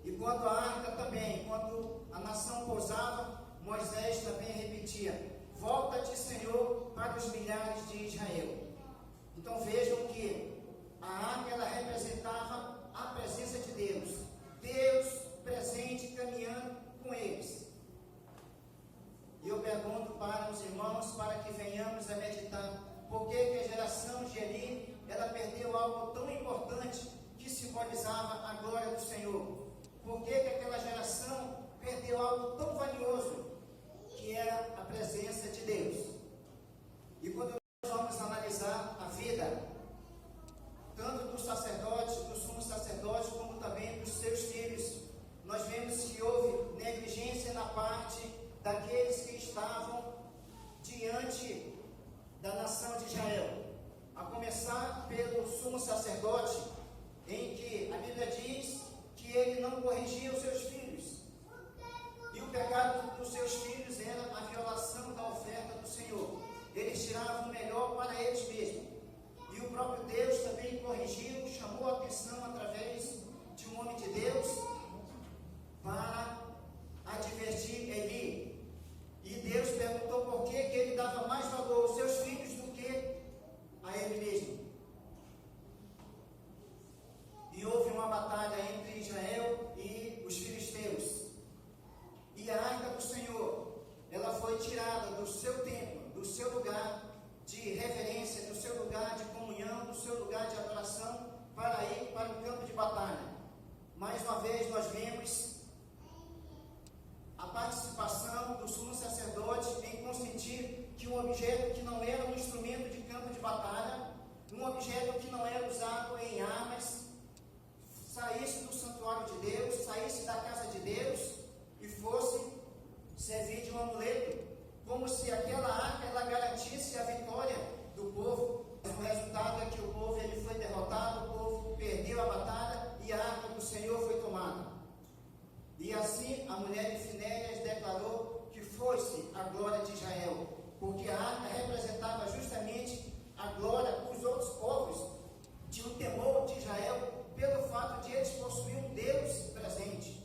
E quando a arca também, quando a nação pousava, Moisés também repetia: volta-te, Senhor, para os milhares de Israel. Então vejam que a arca ela representava a presença de Deus, Deus presente caminhando com eles. E eu pergunto para os irmãos, para que venhamos a meditar, por que a geração de Eli, ela perdeu algo tão importante que simbolizava a glória do Senhor? Por que aquela geração perdeu algo tão valioso, que era a presença de Deus? E quando nós vamos analisar a vida, tanto do sacerdote, do sumo sacerdote, como também dos seus filhos, nós vemos que houve negligência na parte daqueles que estavam diante da nação de Israel. A começar pelo sumo sacerdote, em que a Bíblia diz que ele não corrigia os seus filhos. E o pecado dos seus filhos era a violação da oferta do Senhor. Eles tiravam o melhor para eles mesmos. E o próprio Deus também corrigiu, chamou a atenção através de um homem de Deus para advertir Eli. E Deus perguntou por que ele dava mais valor aos seus filhos do que a ele mesmo. E houve uma batalha entre Israel e os filisteus. E a arca do Senhor, ela foi tirada do seu templo, do seu lugar de reverência, do seu lugar de comunhão, do seu lugar de adoração, para ir para o campo de batalha. Mais uma vez nós vemos a participação do sumo sacerdote em consentir que um objeto que não era um instrumento de campo de batalha, um objeto que não era usado em armas, saísse do santuário de Deus, saísse da casa de Deus e fosse servir de um amuleto, como se aquela arca ela garantisse a vitória do povo. O resultado é que o povo ele foi derrotado, o povo perdeu a batalha e a arca do Senhor foi tomada. E assim a mulher de Finéias declarou que fosse a glória de Israel, porque a arca representava justamente a glória dos outros povos, tinha o temor de Israel pelo fato de eles possuírem um Deus presente.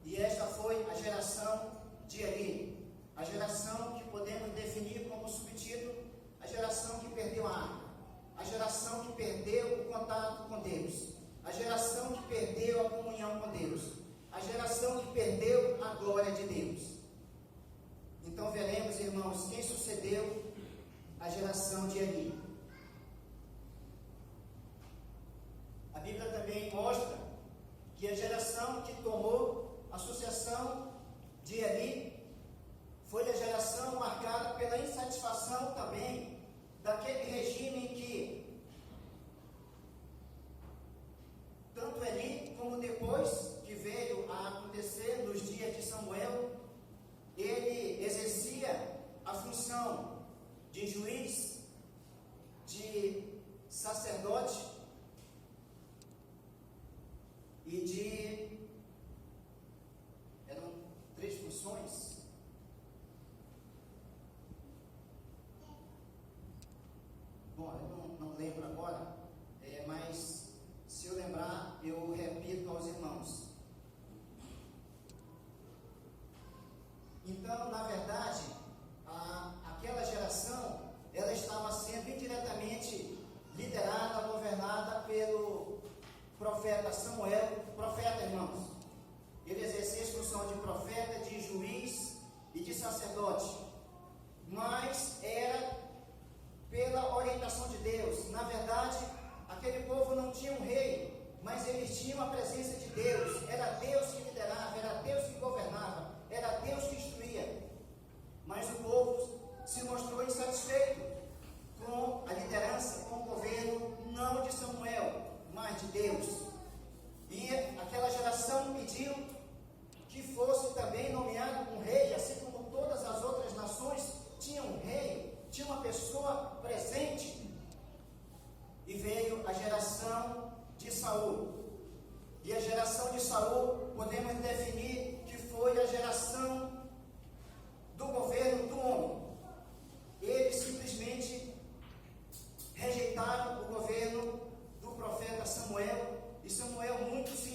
E esta foi a geração de Eli, a geração que podemos definir como subtítulo, a geração que perdeu a arca, a geração que perdeu o contato com Deus, a geração que perdeu a comunhão com Deus, a geração que perdeu a glória de Deus. Então veremos, irmãos, quem sucedeu a geração de Eli. A Bíblia também mostra que a geração que tomou a sucessão de Eli foi a geração marcada pela insatisfação também daquele regime em que tanto Eli como depois que veio a acontecer nos dias de Samuel, ele exercia a função de juiz, de sacerdote e de... eram 3 funções. Bom, eu não lembro agora, mas se eu lembrar, eu repito aos irmãos. Então, na verdade, aquela geração, ela estava sendo indiretamente liderada, governada pelo profeta Samuel, profeta, irmãos. Ele exercia a função de profeta, de juiz e de sacerdote, mas era pela orientação de Deus. Na verdade, aquele povo não tinha um rei, mas eles tinham a presença de Deus. Era Deus que liderava, era Deus que governava, era Deus que instruía. Mas o povo se mostrou insatisfeito com a liderança, com o governo, não de Samuel, mas de Deus. E aquela geração pediu que fosse também nomeado um rei, assim como todas as outras nações tinham um rei, tinha uma pessoa presente. E veio a geração de Saul. E a geração de Saul, podemos definir que foi a geração do governo do homem. Eles simplesmente rejeitaram o governo do profeta Samuel, e Samuel muito se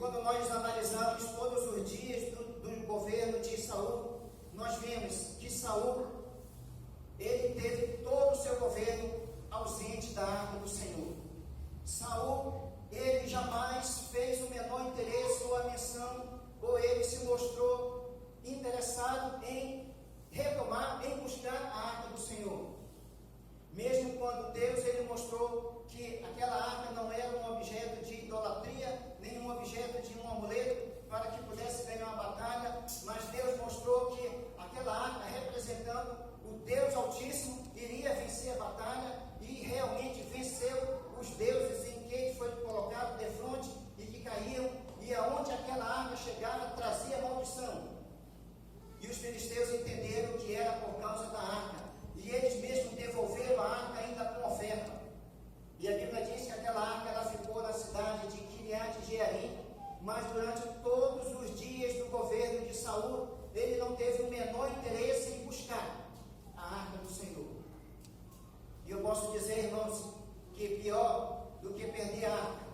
quando nós analisamos todos os dias do governo de Saul, nós vemos que Saul, ele teve todo o seu governo ausente da arca do Senhor. Saul, ele jamais fez o menor interesse ou a menção, ou ele se mostrou interessado em retomar, em buscar a arca do Senhor. Mesmo quando Deus, ele mostrou que aquela arca não era um objeto de idolatria, nem um objeto de um amuleto, para que pudesse ganhar uma batalha, mas Deus mostrou que aquela arca, representando o Deus Altíssimo, iria vencer a batalha, e realmente venceu os deuses em que foi colocado de frente e que caíam, e aonde aquela arca chegava, trazia maldição. E os filisteus entenderam que era por causa da arca, e eles mesmos devolveram a arca ainda com oferta. E a Bíblia diz que aquela arca ela ficou na cidade de Kiriat-Jearim, mas durante todos os dias do governo de Saul, ele não teve o menor interesse em buscar a arca do Senhor. E eu posso dizer, irmãos, que pior do que perder a arca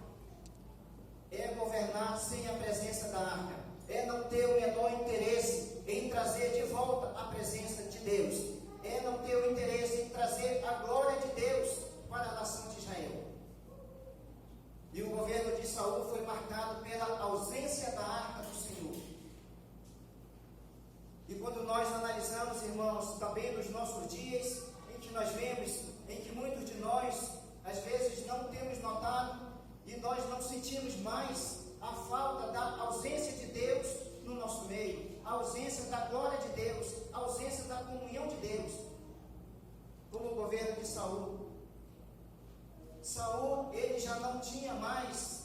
é governar sem a presença da arca, é não ter o menor interesse em trazer de volta a presença de Deus, é não ter o interesse em trazer a glória de Deus para a nação de Israel. E o governo de Saul foi marcado pela ausência da arca do Senhor. E quando nós analisamos, irmãos, também nos nossos dias, em que nós vemos, em que muitos de nós, às vezes, não temos notado, e nós não sentimos mais a falta da ausência de Deus no nosso meio, a ausência da glória de Deus, a ausência da comunhão de Deus, como o governo de Saul. Saul, ele já não tinha mais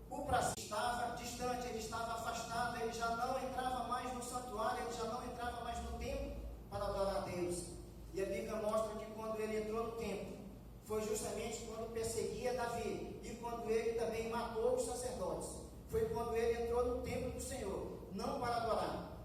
o prazer, estava distante, ele estava afastado, ele já não entrava mais no santuário, ele já não entrava mais no templo para adorar a Deus. E a Bíblia mostra que quando ele entrou no templo, foi justamente quando perseguia Davi, e quando ele também matou os sacerdotes. Foi quando ele entrou no templo do Senhor, não para adorar.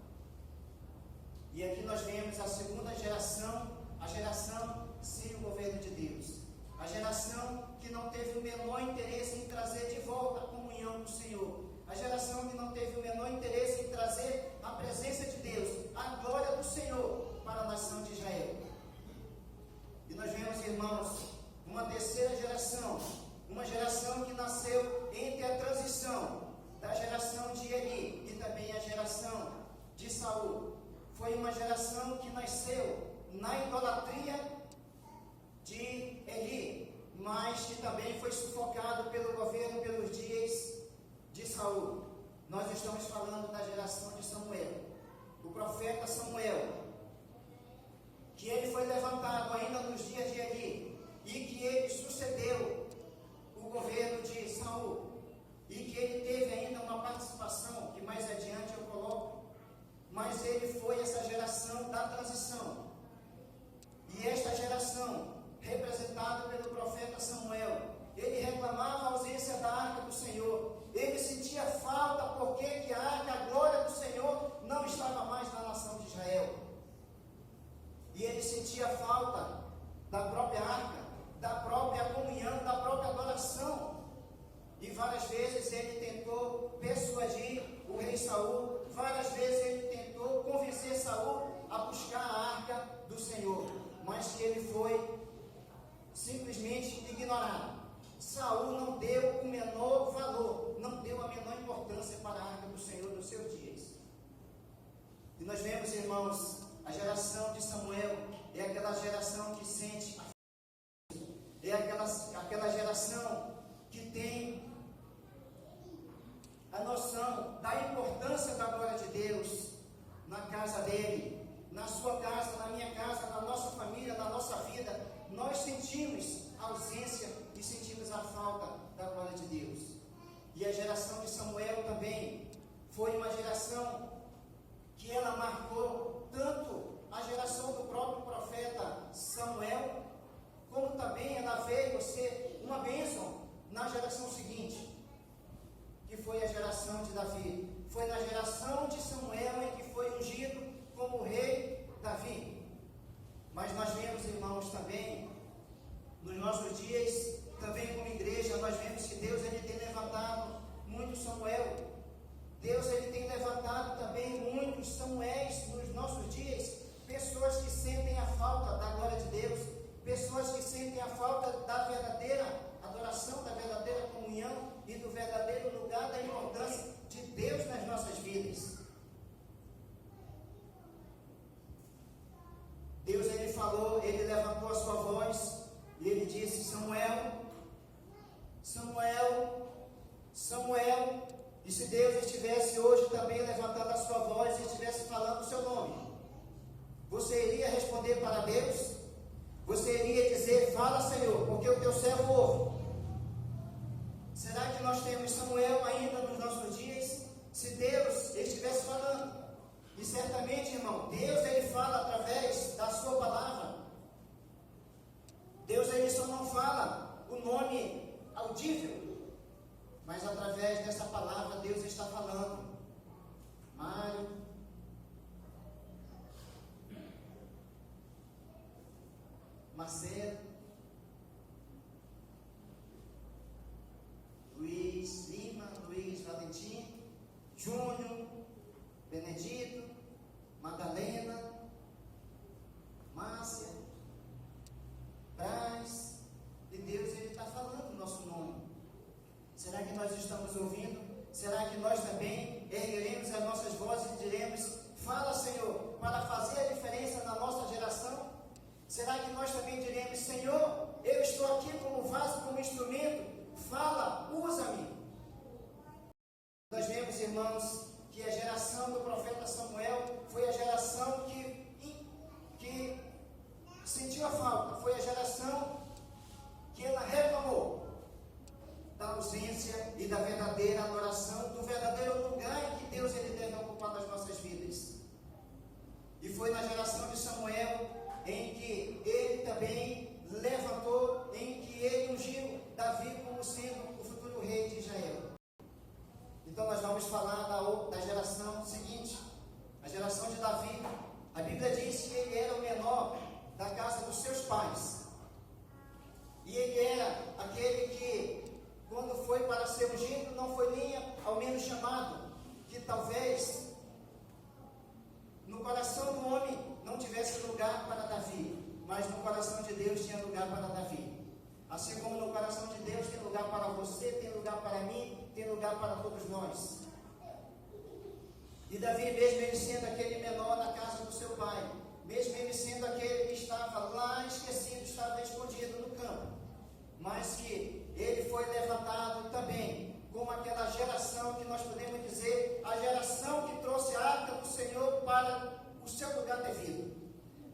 E aqui nós vemos a segunda geração, a geração sem o governo de Deus. A geração que não teve o menor interesse em trazer de volta a comunhão do Senhor. A geração que não teve o menor interesse em trazer a presença de Deus, a glória do Senhor para a nação de Israel. E nós vemos, irmãos, uma terceira geração, uma geração que nasceu entre a transição da geração de Eli e também a geração de Saul. Foi uma geração que nasceu na idolatria de Eli, mas que também foi sufocado pelo governo pelos dias de Saul. Nós estamos falando da geração de Samuel, o profeta Samuel, que ele foi levantado ainda nos dias de Eli, e que ele sucedeu o governo de Saul, e que ele teve ainda uma participação, que mais adiante eu coloco, mas ele foi essa geração da transição. E esta geração, representada pelo profeta Samuel, ele reclamava a ausência da arca do Senhor, ele sentia falta porque que a arca, a glória do Senhor, não estava mais na nação de Israel. E ele sentia falta da própria arca, da própria comunhão, da própria adoração. E várias vezes ele tentou persuadir o rei Saul, várias vezes ele tentou convencer Saul a buscar a arca do Senhor, mas que ele foi simplesmente ignorado. Saul não deu o menor valor, não deu a menor importância para a arca do Senhor nos seus dias. E nós vemos, irmãos, a geração de Samuel é aquela geração que sente é aquela geração que tem a noção da importância da glória de Deus na casa dele, na sua casa, na minha casa, na nossa família, na nossa vida. Nós sentimos a ausência e sentimos a falta da glória de Deus. E a geração de Samuel também foi uma geração que ela marcou tanto a geração do próprio profeta Samuel, como também ela veio ser uma bênção na geração seguinte, que foi a geração de Davi. Foi na geração de Samuel em que foi ungido como rei Davi. Mas nós vemos, irmãos, também, nos nossos dias, também como igreja, nós vemos que Deus ele tem levantado Samuel, e se Deus estivesse hoje também levantando a sua voz e estivesse falando o seu nome, você iria responder para Deus? Você iria dizer: fala, Senhor, porque o teu servo ouve? Será que nós temos Samuel ainda nos nossos dias? Se Deus estivesse falando, e certamente, irmão, Deus ele fala através da sua palavra. Deus ele só não fala o nome audível, mas através dessa palavra Deus está falando. Mário, Marcelo, Luiz Lima, Luiz Valentim, Júnior, Benedito, Madalena, Márcia, Braz, e Deus ele está falando o nosso nome. Será que nós estamos ouvindo? Será que nós também ergueremos as nossas vozes e diremos: fala, Senhor, para fazer a diferença na nossa geração? Será que nós também diremos: Senhor, eu estou aqui como vaso, como instrumento, fala, usa-me? Nós vemos, irmãos, que a geração do profeta Samuel foi a geração que sentiu a falta, foi a geração que ela reclamou da ausência e da verdadeira adoração, do verdadeiro lugar em que Deus ele deve ocupar nas nossas vidas. E foi na geração de Samuel em que ele também levantou, em que ele ungiu Davi como sendo o futuro rei de Israel. Então nós vamos falar da geração seguinte, a geração de Davi. A Bíblia diz que ele era o menor da casa dos seus pais. E ele era aquele que, quando foi para ser ungido, não foi nem ao menos chamado, que talvez no coração do homem não tivesse lugar para Davi, mas no coração de Deus tinha lugar para Davi. Assim como no coração de Deus tem lugar para você, tem lugar para mim, tem lugar para todos nós. E Davi, mesmo ele sendo aquele menor na casa do seu pai, mesmo ele sendo aquele que estava lá esquecido, estava escondido no campo, mas que ele foi levantado também como aquela geração que nós podemos dizer, a geração que trouxe a arca do Senhor para o seu lugar devido,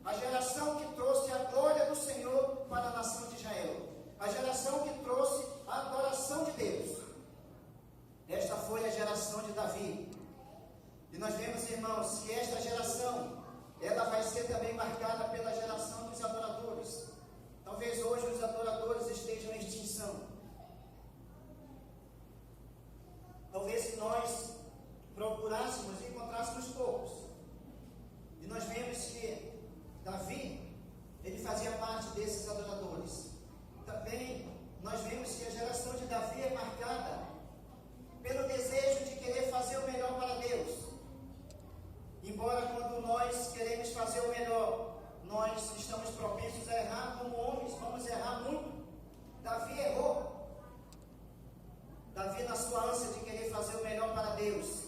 a geração que trouxe a glória do Senhor para a nação de Israel, a geração que trouxe a adoração de Deus. Esta foi a geração de Davi. E nós vemos, irmãos, que esta geração, ela vai ser também marcada pela geração dos adoradores. Talvez hoje os adoradores estejam em extinção. Talvez se nós procurássemos e encontrássemos poucos. E nós vemos que Davi, ele fazia parte desses adoradores. Também nós vemos que a geração de Davi é marcada pelo desejo de querer fazer o melhor para Deus. Embora quando nós queremos fazer o melhor, nós estamos propensos a errar como homens, vamos errar muito. Davi errou. Davi, na sua ânsia de querer fazer o melhor para Deus,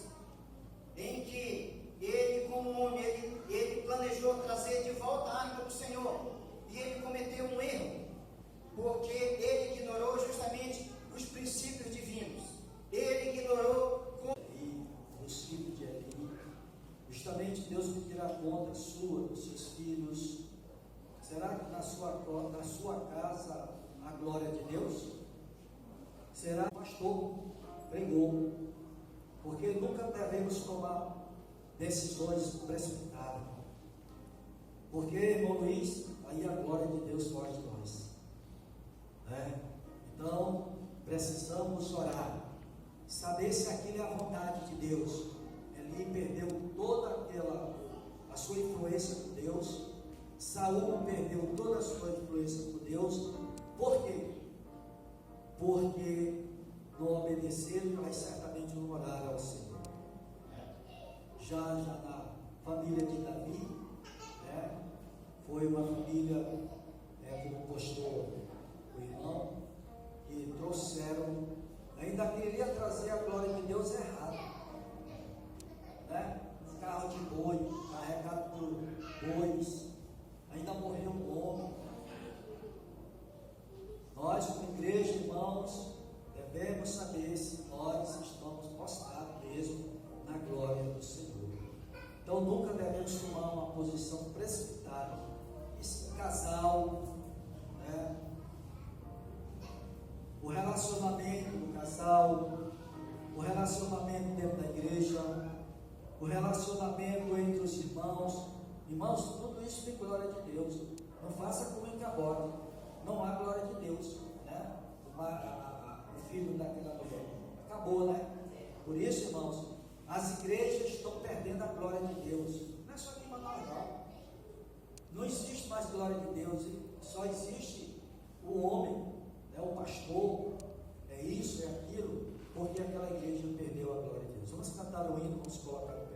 em que ele, como homem, ele planejou trazer de volta a arca do Senhor, e ele cometeu um erro, porque ele ignorou justamente os princípios divinos. Ele ignorou os filhos de Eli. Justamente Deus pedirá conta sua, dos seus filhos. Será que na sua casa a glória de Deus? Será que o pastor pregou? Porque nunca devemos tomar decisões precipitadas. Porque, irmão Luiz, aí a glória de Deus foge de nós. Então, precisamos orar. Saber se aquilo é a vontade de Deus. Ele perdeu toda a sua influência por Deus. Saul perdeu toda a sua influência por Deus. Por quê? Porque não obedeceram, mas certamente não oraram ao Senhor. Já na família de Davi, foi uma família, como postou o irmão, que trouxeram, ainda queria trazer a glória de Deus errado, um carro de boi, carregado por bois, ainda morreu um homem. Nós, como igreja, irmãos, devemos saber se nós estamos posição precipitada. Esse casal, né? O relacionamento do casal, o relacionamento dentro da igreja, o relacionamento entre os irmãos. Irmãos, tudo isso tem glória de Deus. Não faça como em Cabora. Não há glória de Deus, né? O filho daquela mulher. Acabou, né? Por isso, irmãos, as igrejas estão perdendo a glória de Deus. Não é só aqui em Manaus. Não existe mais glória de Deus. Só existe o homem, né? O pastor. É isso, é aquilo. Porque aquela igreja perdeu a glória de Deus. Vamos cantar o hino, vamos colocar o pé.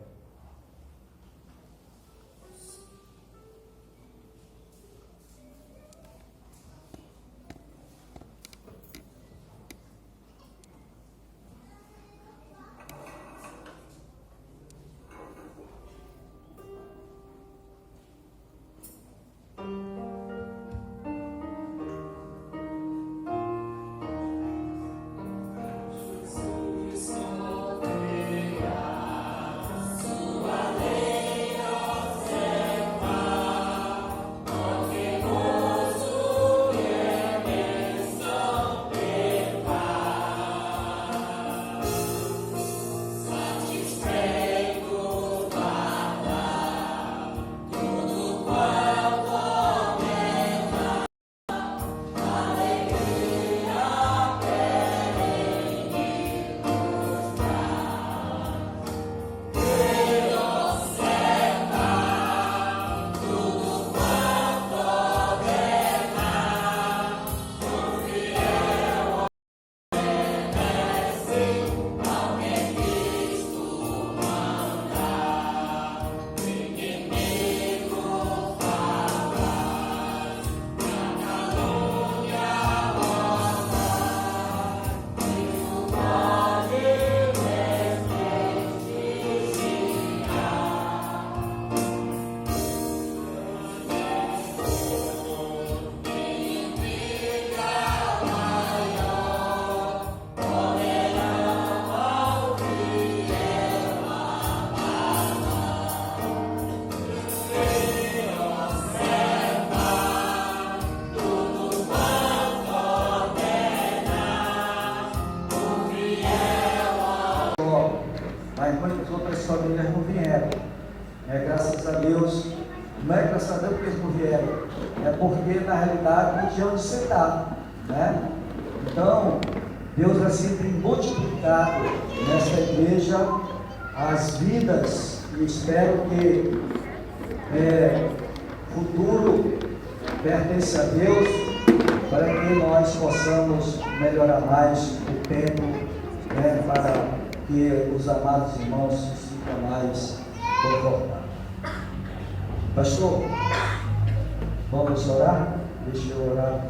Famílias não vieram, graças a Deus. Não é graças a Deus porque eles não vieram, é porque na realidade não tinha onde sentar, né? Então Deus vai sempre multiplicar nessa igreja as vidas, e espero que futuro pertence a Deus, para que nós possamos melhorar mais o tempo, né, para que os amados irmãos se sintam mais confortáveis. Pastor, vamos orar? Deixa eu orar,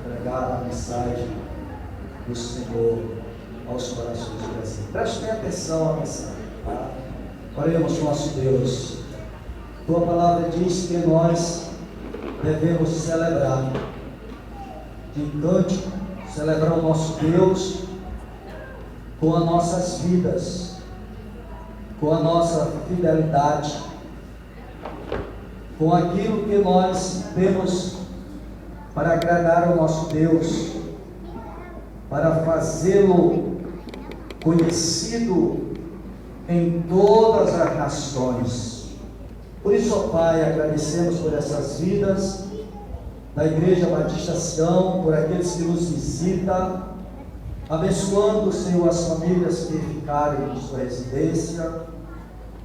entregar a mensagem do Senhor aos corações de Brasil. Prestem atenção à mensagem, tá? Oremos, nosso Deus. Tua palavra diz que nós devemos celebrar de cântico, celebrar o nosso Deus com as nossas vidas, com a nossa fidelidade, com aquilo que nós temos para agradar ao nosso Deus, para fazê-lo conhecido em todas as nações. Por isso, ó Pai, agradecemos por essas vidas da Igreja Batista Sião, por aqueles que nos visitam, abençoando, Senhor, as famílias que ficarem em sua residência,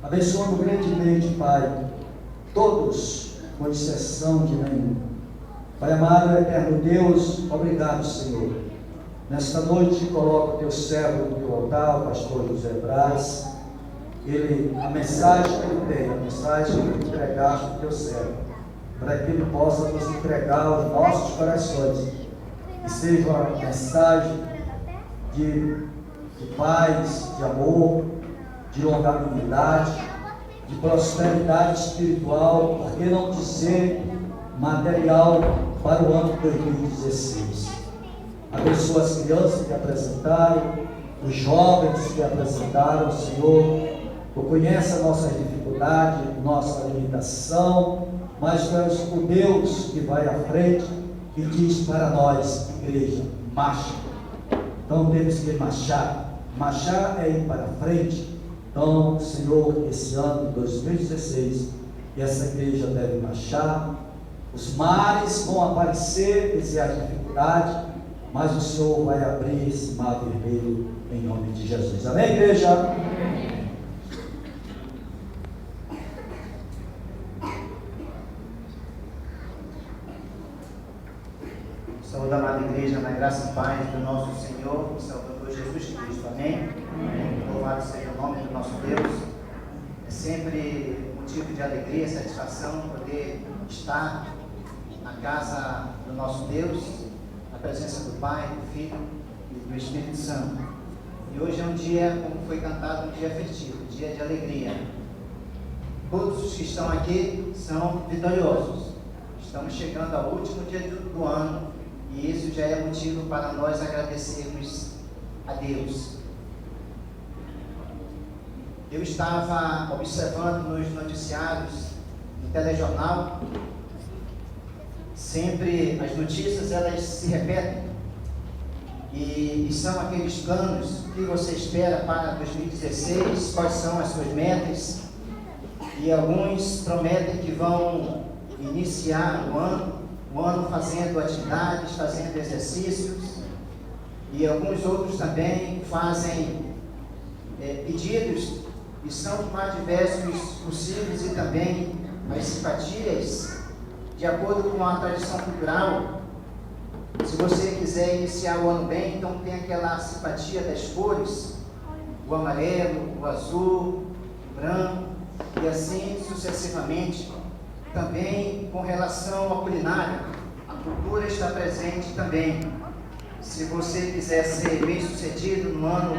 abençoando grandemente, Pai, todos, com exceção de nenhum. Pai amado e eterno Deus, obrigado, Senhor. Nesta noite coloco o teu servo no teu altar, o pastor José Braz. A mensagem que ele tem, a mensagem que tu entregaste ao teu servo, para que ele possa nos entregar aos nossos corações, que seja uma mensagem de paz, de amor, de longanimidade, de prosperidade espiritual, por que não dizer material, para o ano de 2016. Abençoa as crianças que apresentaram, os jovens que apresentaram, Senhor. Tu conhece as nossas dificuldades. dificuldade, nossa limitação, mas Tu és o Deus que vai à frente e diz para nós, igreja, marcha. Então temos que marchar. Marchar é ir para frente. Então, Senhor, esse ano de 2016, essa igreja deve marchar. Os mares vão aparecer, existe dificuldade, mas o Senhor vai abrir esse mar vermelho em nome de Jesus. Amém, igreja? Amém. Saúde, amada igreja, na graça e paz do nosso Senhor e Salvador Jesus Cristo. Amém? Amém. Louvado seja o nome do nosso Deus. É sempre motivo de alegria e satisfação poder estar na casa do nosso Deus, na presença do Pai, do Filho e do Espírito Santo. E hoje é um dia, como foi cantado, um dia festivo, um dia de alegria. Todos os que estão aqui são vitoriosos. Estamos chegando ao último dia do ano e isso já é motivo para nós agradecermos a Deus. Eu estava observando nos noticiários, no telejornal, sempre as notícias elas se repetem e são aqueles planos que você espera para 2016, quais são as suas metas, e alguns prometem que vão iniciar o ano fazendo atividades, fazendo exercícios, e alguns outros também fazem pedidos e são os mais diversos possíveis, e também as simpatias de acordo com a tradição cultural. Se você quiser iniciar o ano bem, então tem aquela simpatia das cores, o amarelo, o azul, o branco, e assim sucessivamente. Também com relação à culinária, a cultura está presente também. Se você quiser ser bem sucedido no ano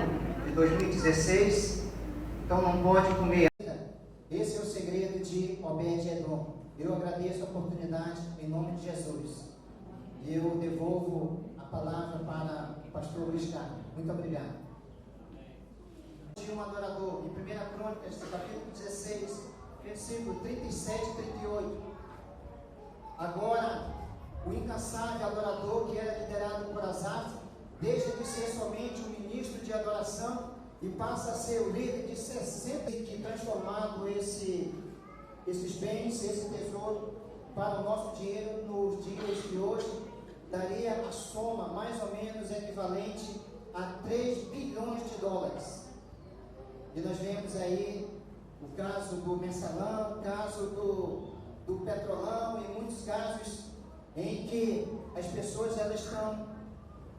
de 2016, então não pode comer. Esse é o segredo de Obed-Edom. Eu agradeço a oportunidade em nome de Jesus. Eu devolvo a palavra para o pastor Luiz Carlos. Muito obrigado. De um adorador, em 1 Crônicas, capítulo 16, versículo 37 e 38. Agora, o incansável adorador que era liderado por Asaf, deixa de ser somente um ministro de adoração e passa a ser o líder de 60, que transformado esses bens, esse tesouro, para o nosso dinheiro nos dias de hoje, daria a soma mais ou menos equivalente a 3 bilhões de dólares. E nós vemos aí o caso do mensalão, o caso do petrolão e muitos casos em que as pessoas elas estão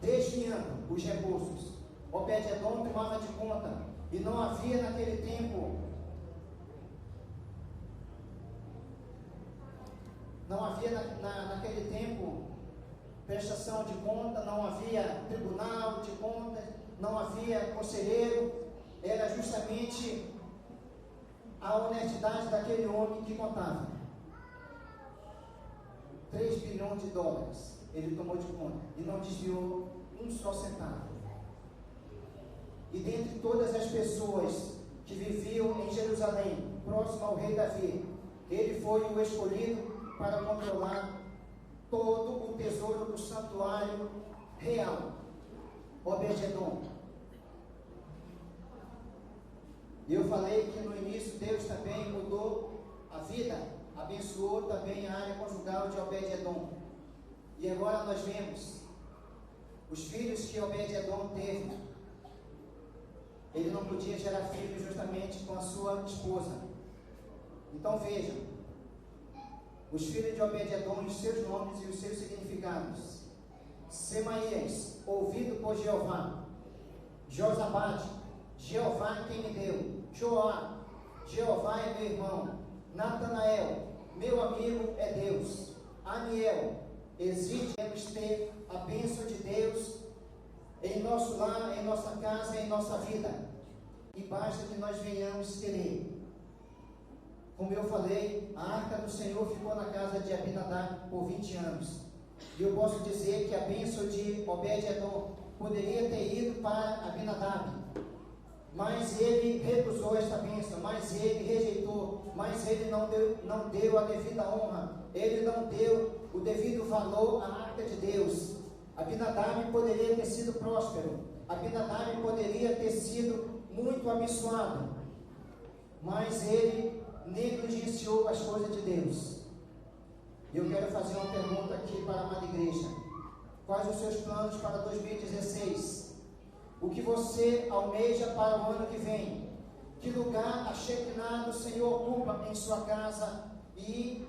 desviando os recursos. Obed-Edom tomava de conta e não havia naquele tempo prestação de conta, não havia tribunal de contas, não havia conselheiro, era justamente a honestidade daquele homem que contava. 3 bilhões de dólares ele tomou de conta e não desviou um só centavo. E dentre todas as pessoas que viviam em Jerusalém, próximo ao rei Davi, ele foi o escolhido para controlar todo o tesouro do santuário real. Obed-Edom. Eu falei que no início Deus também mudou a vida, abençoou também a área conjugal de Obed-Edom. E agora nós vemos os filhos que Obed-Edom teve. Ele não podia gerar filhos justamente com a sua esposa. Então vejam, os filhos de Obed-Edom, os seus nomes e os seus significados. Semaías, ouvido por Jeová. Josabade, Jeová quem me deu. Joá, Jeová é meu irmão. Natanael, meu amigo é Deus. Aniel, exigimos ter a bênção de Deus em nosso lar, em nossa casa, em nossa vida. E basta que nós venhamos querer. Como eu falei, a arca do Senhor ficou na casa de Abinadab por 20 anos. E eu posso dizer que a bênção de Obed-Edom poderia ter ido para Abinadab. mas ele recusou esta bênção, mas ele rejeitou, mas ele não deu a devida honra, ele não deu o devido valor à arca de Deus. Abinadab poderia ter sido próspero, Abinadab poderia ter sido muito abençoado, mas ele negligenciou as coisas de Deus. E eu quero fazer uma pergunta aqui para a amada igreja: quais os seus planos para 2016? O que você almeja para o ano que vem? Que lugar a Shekinah do Senhor ocupa em sua casa? E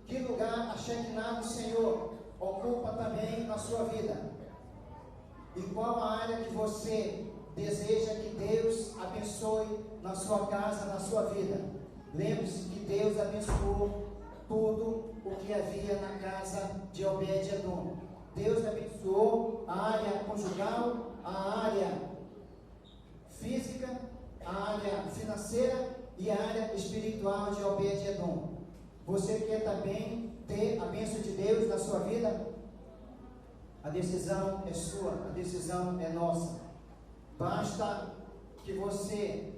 que lugar a Shekinah do Senhor ocupa também na sua vida? E qual a área que você deseja que Deus abençoe na sua casa, na sua vida? Lembre-se que Deus abençoou tudo o que havia na casa de Obed-Edom. Deus abençoou a área conjugal, a área física, a área financeira e a área espiritual de Obed-Edom. Você quer também ter a bênção de Deus na sua vida? A decisão é sua, a decisão é nossa. Basta que você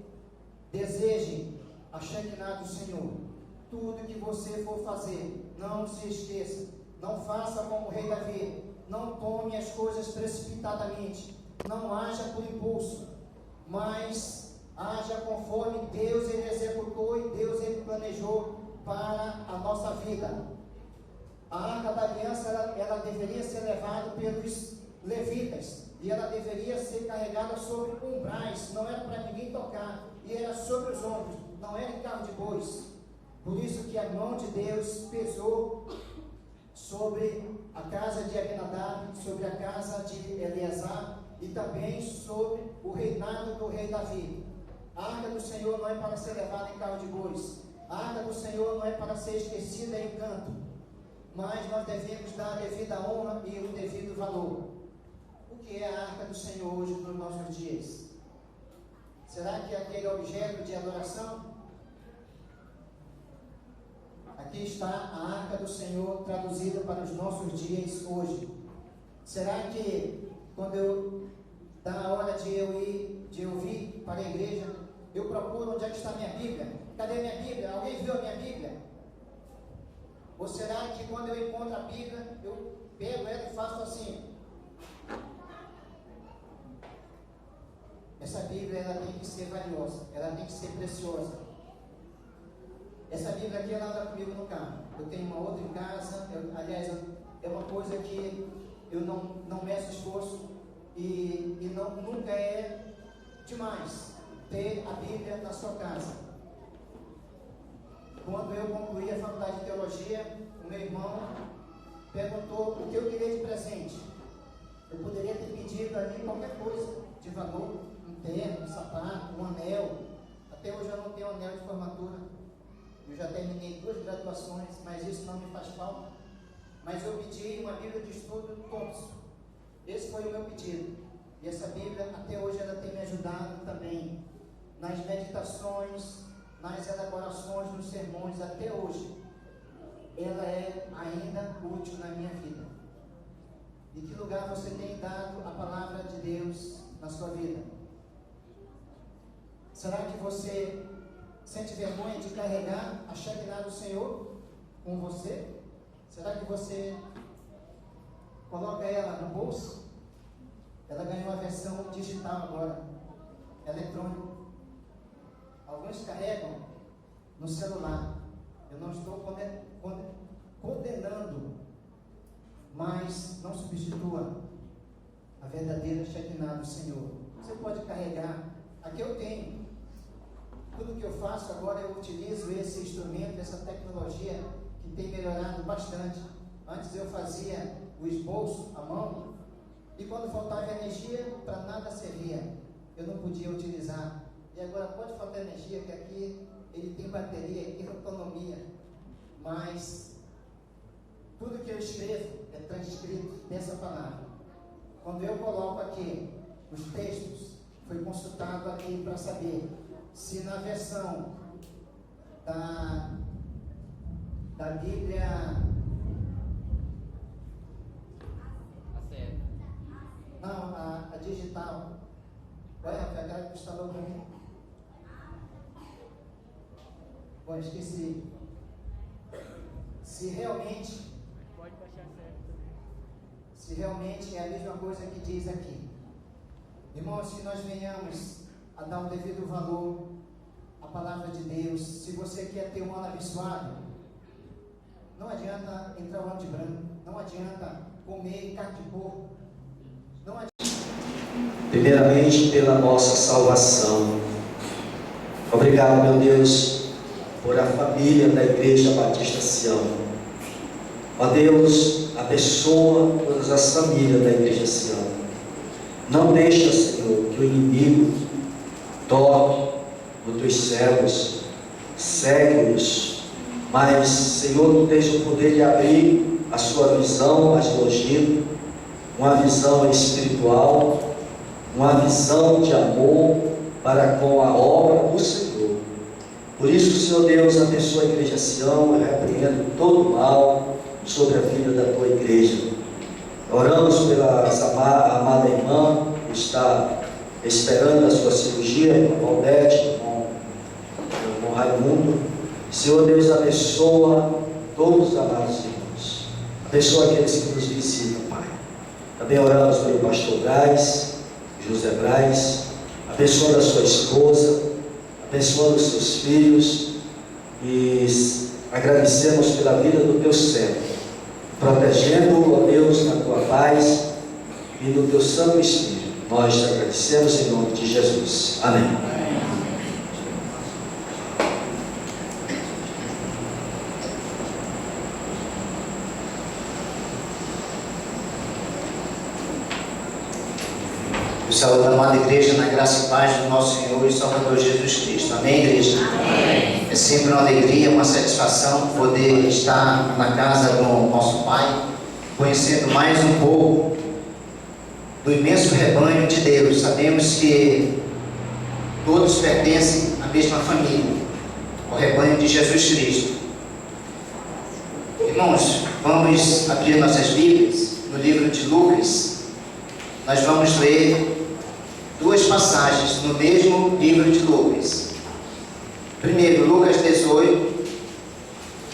deseje a Shekinah do Senhor. Tudo que você for fazer, não se esqueça, não faça como o rei Davi, não tome as coisas precipitadamente, não haja por impulso, mas haja conforme Deus ele executou e Deus ele planejou para a nossa vida. A arca da aliança ela deveria ser levada pelos levitas e ela deveria ser carregada sobre umbrais, não era para ninguém tocar, e era sobre os ombros, não era em carro de bois. Por isso que a mão de Deus pesou sobre a casa de Abinadab, sobre a casa de Eleazar e também sobre o reinado do rei Davi. A arca do Senhor não é para ser levada em carro de bois, a arca do Senhor não é para ser esquecida em canto, mas nós devemos dar a devida honra e o devido valor. O que é a arca do Senhor hoje nos nossos dias? Será que é aquele objeto de adoração? Aqui está a arca do Senhor traduzida para os nossos dias hoje. Será que quando dá a hora de eu vir para a igreja, eu procuro onde é que está a minha Bíblia? Cadê a minha Bíblia? Alguém viu a minha Bíblia? Ou será que quando eu encontro a Bíblia, eu pego ela e faço assim? Essa Bíblia ela tem que ser valiosa, ela tem que ser preciosa. Essa Bíblia aqui, ela anda comigo no carro. Eu tenho uma outra em casa. É uma coisa que eu não meço esforço e nunca é demais ter a Bíblia na sua casa. Quando eu concluí a faculdade de teologia, o meu irmão perguntou o que eu queria de presente. Eu poderia ter pedido ali qualquer coisa de valor, um terno, um sapato, um anel. Até hoje eu não tenho anel de formatura. Eu já terminei 2 graduações, mas isso não me faz falta. Mas eu pedi uma Bíblia de estudo Thompson. Esse foi o meu pedido. E essa Bíblia, até hoje, ela tem me ajudado também nas meditações, nas elaborações, nos sermões, até hoje. Ela é ainda útil na minha vida. Em que lugar você tem dado a palavra de Deus na sua vida? Será que você sente vergonha de carregar a Shekinah do Senhor com você? Será que você coloca ela no bolso? Ela ganhou a versão digital agora, eletrônica. Alguns carregam no celular. Eu não estou condenando, mas não substitua a verdadeira Shekinah do Senhor. Você pode carregar. Aqui eu tenho. Tudo que eu faço agora, eu utilizo esse instrumento, essa tecnologia que tem melhorado bastante. Antes eu fazia o esboço à mão e quando faltava energia, para nada servia. Eu não podia utilizar. E agora pode faltar energia, que aqui ele tem bateria, ele tem autonomia. Mas tudo que eu escrevo é transcrito dessa palavra. Quando eu coloco aqui os textos, foi consultado aqui para saber se na versão da Bíblia não, a digital, Vai, Rafael, aquela que está logo aqui. Bom, esqueci. Se realmente é a mesma coisa que diz aqui. Irmãos, que nós venhamos a dar um devido valor à palavra de Deus. Se você quer ter um ano abençoado, não adianta entrar o ano de branco, não adianta comer carne de porco, não adianta. Primeiramente pela nossa salvação. Obrigado, meu Deus, por a família da Igreja Batista Sião. Ó Deus, abençoa todas as famílias da Igreja Sião. Não deixa, Senhor, que o inimigo toque nos teus servos, segue-os, mas, Senhor, tu tens o poder de abrir a sua visão mais longínqua, uma visão espiritual, uma visão de amor para com a obra do Senhor. Por isso, Senhor Deus, abençoa a Igreja Sião, eu repreendo todo o mal sobre a vida da tua igreja. Oramos pela amada irmã que está esperando a sua cirurgia, com Valdete, com Raimundo. Senhor Deus, abençoa todos os amados irmãos. Abençoa aqueles que nos visitam, Pai. Também oramos pelo pastor Braz, José Braz, abençoando a sua esposa, abençoando os seus filhos, e agradecemos pela vida do teu servo, protegendo-o, ó Deus, na tua paz e no teu Santo Espírito. Nós te agradecemos em nome de Jesus. Amém. Eu saúdo a amada igreja na graça e paz do nosso Senhor e Salvador Jesus Cristo. Amém, igreja? Amém. É sempre uma alegria, uma satisfação poder estar na casa do nosso Pai, conhecendo mais um pouco do imenso rebanho de Deus. Sabemos que todos pertencem à mesma família, ao rebanho de Jesus Cristo. Irmãos, vamos abrir nossas Bíblias no livro de Lucas. Nós vamos ler duas passagens no mesmo livro de Lucas. Primeiro, Lucas 18,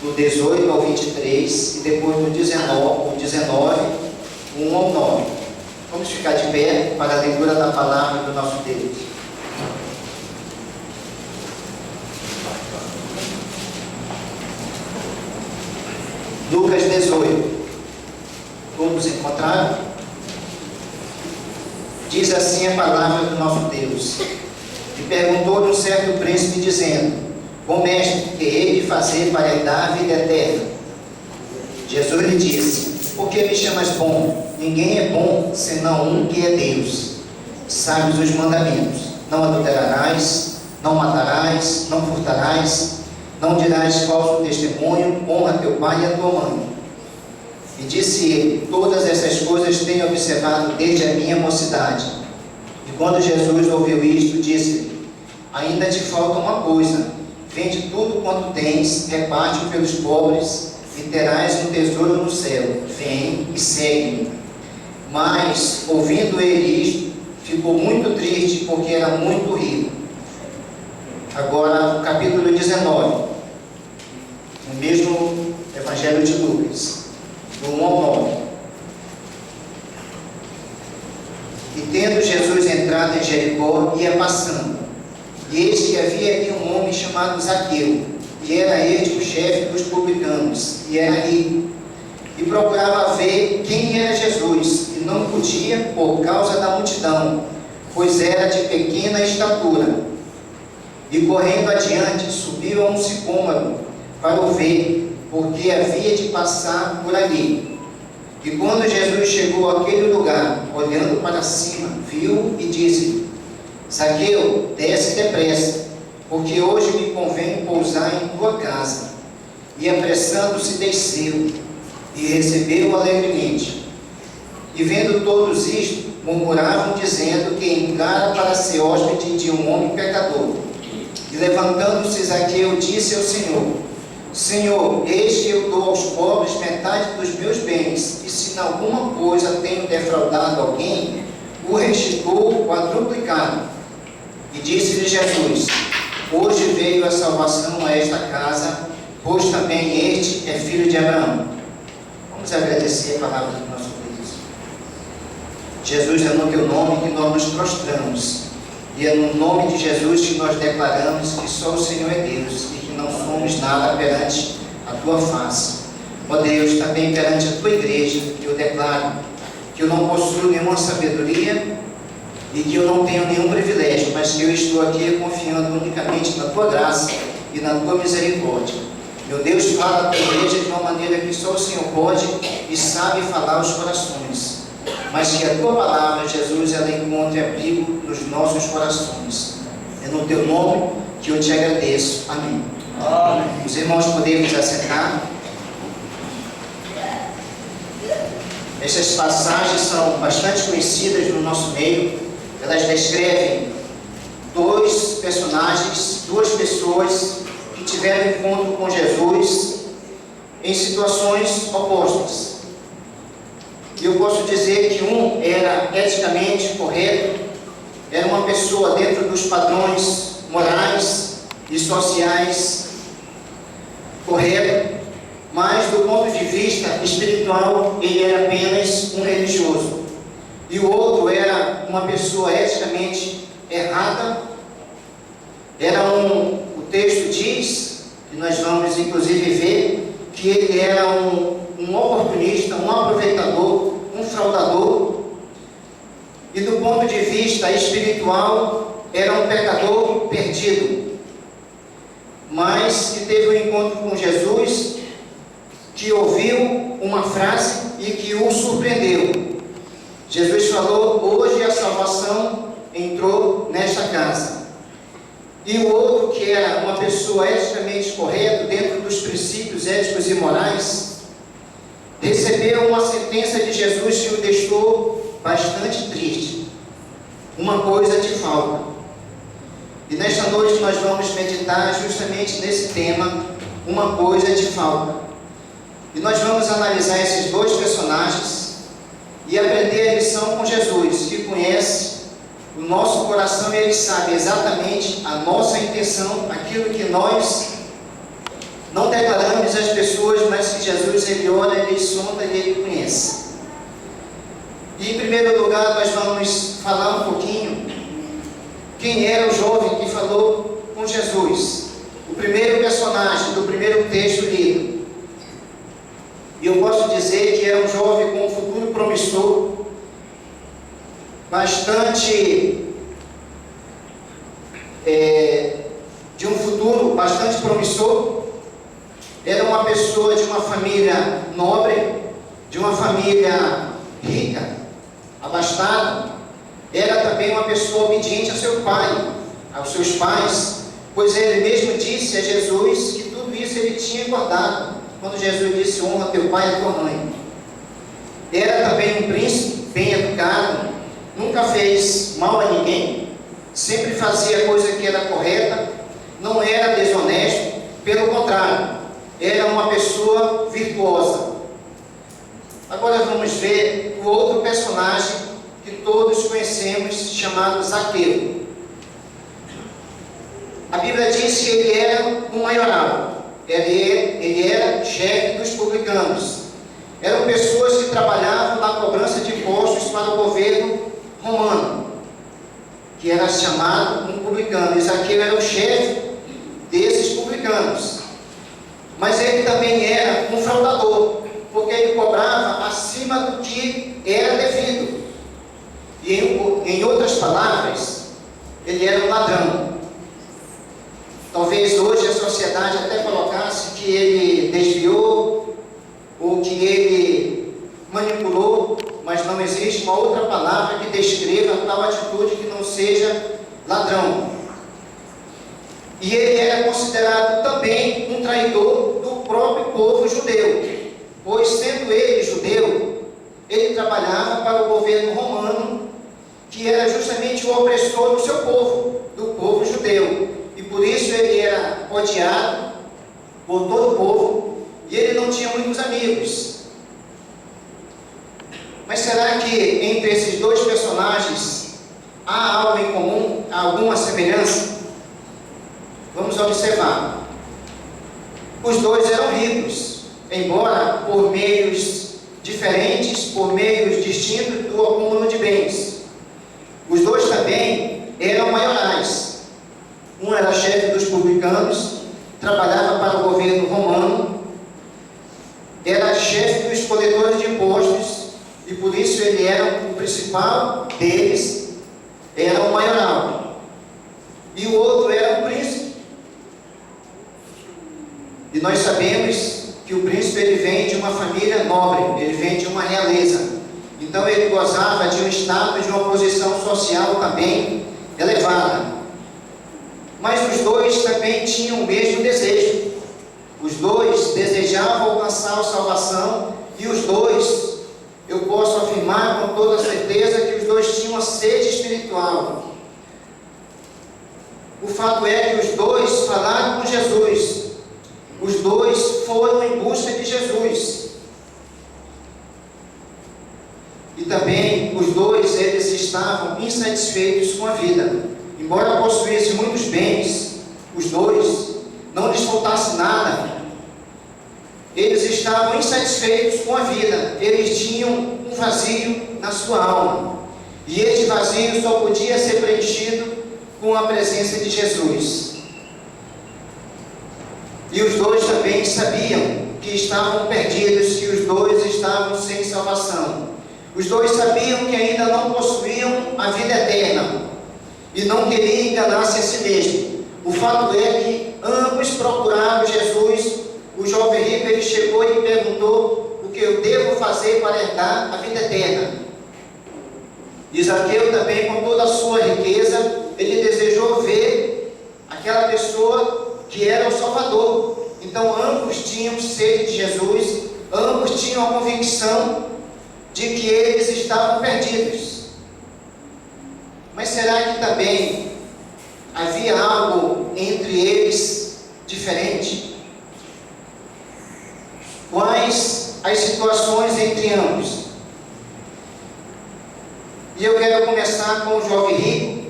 do 18 ao 23, e depois do 19, do 1 ao 9. Vamos ficar de pé para a leitura da palavra do nosso Deus. Lucas 18. Todos encontraram? Diz assim a palavra do nosso Deus. E perguntou-lhe um certo príncipe, dizendo: Bom mestre, que hei de fazer para herdar a vida eterna? Jesus lhe disse: Por que me chamas bom? Ninguém é bom, senão um que é Deus. Sabes os mandamentos: não adulterarás, não matarás, não furtarás, não dirás falso testemunho, honra teu pai e a tua mãe. E disse ele: Todas essas coisas tenho observado desde a minha mocidade. E quando Jesus ouviu isto, disse-lhe: Ainda te falta uma coisa. Vende tudo quanto tens, reparte pelos pobres, e terás um tesouro no céu. Vem e segue-me. Mas, ouvindo ele isto, ficou muito triste, porque era muito rico. Agora, capítulo 19, no mesmo Evangelho de Lucas, do 1 ao 9. E tendo Jesus entrado em Jericó, ia passando. E eis que havia ali um homem chamado Zaqueu, e era este o chefe dos publicanos, e era rico. E procurava ver quem era Jesus, e não podia por causa da multidão, pois era de pequena estatura. E correndo adiante, subiu a um sicômoro para o ver, porque havia de passar por ali. E quando Jesus chegou àquele lugar, olhando para cima, viu e disse: Zaqueu, desce depressa, porque hoje me convém pousar em tua casa. E apressando-se desceu, e recebeu alegremente. E vendo todos isto, murmuravam, dizendo que entrara para ser hóspede de um homem pecador. E levantando-se Zaqueu, disse ao Senhor: Senhor, eis que eu dou aos pobres metade dos meus bens, e se em alguma coisa tenho defraudado alguém, o restituo quadruplicado. E disse-lhe Jesus: hoje veio a salvação a esta casa, pois também este é filho de Abraão. Vamos agradecer a palavra do nosso Deus. Jesus, é no teu nome que nós nos prostramos. E é no nome de Jesus que nós declaramos que só o Senhor é Deus e que não somos nada perante a tua face. Ó Deus, também perante a tua igreja, eu declaro que eu não possuo nenhuma sabedoria e que eu não tenho nenhum privilégio, mas que eu estou aqui confiando unicamente na tua graça e na tua misericórdia. Meu Deus, fala a tua igreja de uma maneira que só o Senhor pode e sabe falar aos corações. Mas que a tua palavra, Jesus, ela encontre abrigo nos nossos corações. É no teu nome que eu te agradeço. Amém. Amém. Os irmãos podemos assentar. Essas passagens são bastante conhecidas no nosso meio. Elas descrevem dois personagens, duas pessoas que tiveram encontro com Jesus em situações opostas. E eu posso dizer que um era eticamente correto, era uma pessoa dentro dos padrões morais e sociais correto, mas do ponto de vista espiritual ele era apenas um religioso. E o outro era uma pessoa eticamente errada. O texto diz, que nós vamos inclusive ver, que ele era um oportunista, um aproveitador, um fraudador. E do ponto de vista espiritual, era um pecador perdido, mas que teve um encontro com Jesus, que ouviu uma frase e que o surpreendeu. Jesus falou: hoje a salvação entrou nesta casa. E o outro, que era uma pessoa eticamente correta, dentro dos princípios éticos e morais, recebeu uma sentença de Jesus que o deixou bastante triste. Uma coisa te falta. E nesta noite nós vamos meditar justamente nesse tema, uma coisa te falta. E nós vamos analisar esses dois personagens e aprender a lição com Jesus, que conhece o nosso coração e ele sabe exatamente a nossa intenção, aquilo que nós não declaramos às pessoas, mas que Jesus, ele olha, ele sonda e ele conhece. E em primeiro lugar nós vamos falar um pouquinho quem era o jovem que falou com Jesus, o primeiro personagem do primeiro texto lido. E eu posso dizer que era um jovem com um futuro promissor, de um futuro bastante promissor. Era uma pessoa de uma família nobre, de uma família rica, abastada. Era também uma pessoa obediente a seu pai, aos seus pais, pois ele mesmo disse a Jesus que tudo isso ele tinha guardado, quando Jesus disse: honra teu pai e tua mãe. Era também um príncipe bem educado, nunca fez mal a ninguém, sempre fazia a coisa que era correta, não era desonesto, pelo contrário, era uma pessoa virtuosa. Agora vamos ver o outro personagem que todos conhecemos, chamado Zaqueu. A Bíblia diz que ele era um maioral, ele era chefe dos publicanos. Eram pessoas que trabalhavam na cobrança de impostos para o governo romano, que era chamado um publicano. E Zaqueu era o chefe desses publicanos. Mas ele também era um fraudador, porque ele cobrava acima do que era devido. E em outras palavras, ele era um ladrão. Talvez hoje a sociedade até colocasse que ele desviou ou que ele manipulou, mas não existe uma outra palavra que descreva tal atitude que não seja ladrão. E ele era considerado também um traidor do próprio povo judeu, pois sendo ele judeu, ele trabalhava para o governo romano, que era justamente o opressor do seu povo, do povo judeu. E por isso ele era odiado por todo o povo, e ele não tinha muitos amigos. Mas será que entre esses dois personagens há algo em comum? alguma semelhança? Vamos observar. Os dois eram ricos, embora por meios diferentes, por meios distintos do acúmulo de bens. Os dois também eram maiorais. Um era chefe dos publicanos, trabalhava para o governo romano, era chefe dos coletores de impostos, e por isso ele era o principal deles, era o maioral. E o outro era o príncipe. E nós sabemos que o príncipe ele vem de uma família nobre, ele vem de uma realeza. Então ele gozava de um status, de uma posição social também elevada. Mas os dois também tinham o mesmo desejo. Os dois desejavam alcançar a salvação, e os dois, eu posso afirmar com toda certeza que os dois tinham a sede espiritual. O fato é que os dois falaram com Jesus. Os dois foram em busca de Jesus. E também os dois, eles estavam insatisfeitos com a vida. Embora possuíssem muitos bens, os dois, não lhes faltasse nada, eles estavam insatisfeitos com a vida. Eles tinham um vazio na sua alma. E este vazio só podia ser preenchido com a presença de Jesus. E os dois também sabiam que estavam perdidos, que os dois estavam sem salvação. Os dois sabiam que ainda não possuíam a vida eterna e não queriam enganar-se a si mesmo. O fato é que ambos procuraram Jesus. O jovem rico, ele chegou e perguntou: o que eu devo fazer para herdar a vida eterna? E Zaqueu também, com toda a sua riqueza, ele desejou ver aquela pessoa que era o Salvador. Então ambos tinham sede de Jesus, ambos tinham a convicção de que eles estavam perdidos. Mas será que também havia algo entre eles diferente? Quais as situações entre ambos? E eu quero começar com o jovem rico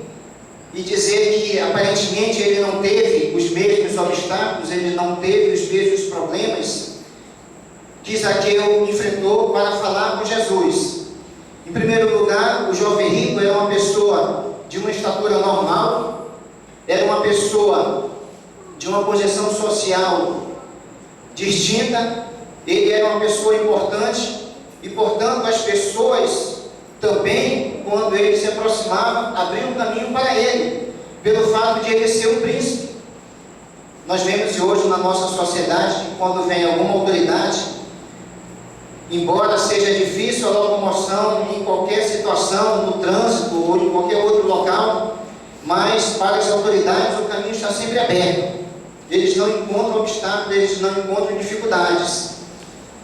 e dizer que aparentemente ele não teve os mesmos obstáculos, ele não teve os mesmos problemas que Zaqueu enfrentou para falar com Jesus. Em primeiro lugar, o jovem rico era uma pessoa de uma estatura normal, era uma pessoa de uma posição social distinta, ele era uma pessoa importante, e portanto as pessoas também, quando ele se aproximava, abriam um caminho para ele, pelo fato de ele ser um príncipe. Nós vemos hoje na nossa sociedade que quando vem alguma autoridade, embora seja difícil a locomoção em qualquer situação, no trânsito ou em qualquer outro local, mas para as autoridades o caminho está sempre aberto. Eles não encontram obstáculos, eles não encontram dificuldades.